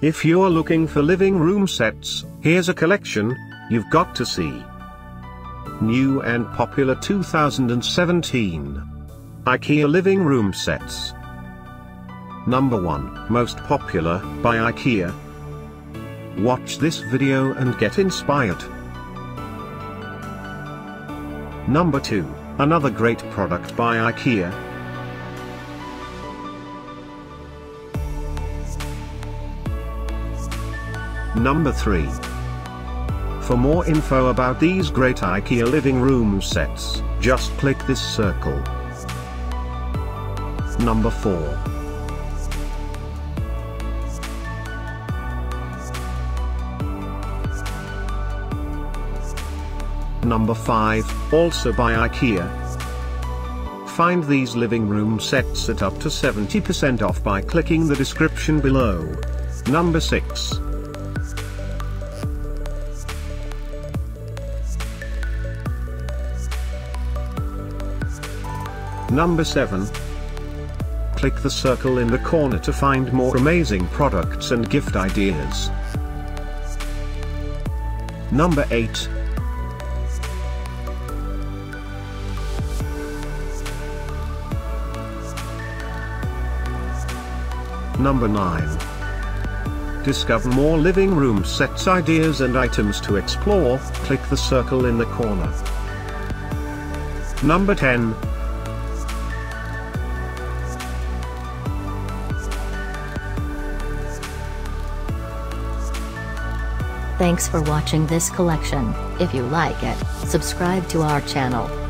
If you're looking for living room sets, here's a collection you've got to see. New and popular 2017 IKEA living room sets. Number 1, most popular, by IKEA. Watch this video and get inspired. Number 2, another great product by IKEA. Number 3. For more info about these great IKEA living room sets, just click this circle. Number 4. Number 5, also by IKEA. Find these living room sets at up to 70% off by clicking the description below. Number 6. Number 7. Click the circle in the corner to find more amazing products and gift ideas. Number 8. Number 9. Discover more living room sets ideas and items to explore, click the circle in the corner. Number 10. Thanks for watching this collection. If you like it, subscribe to our channel.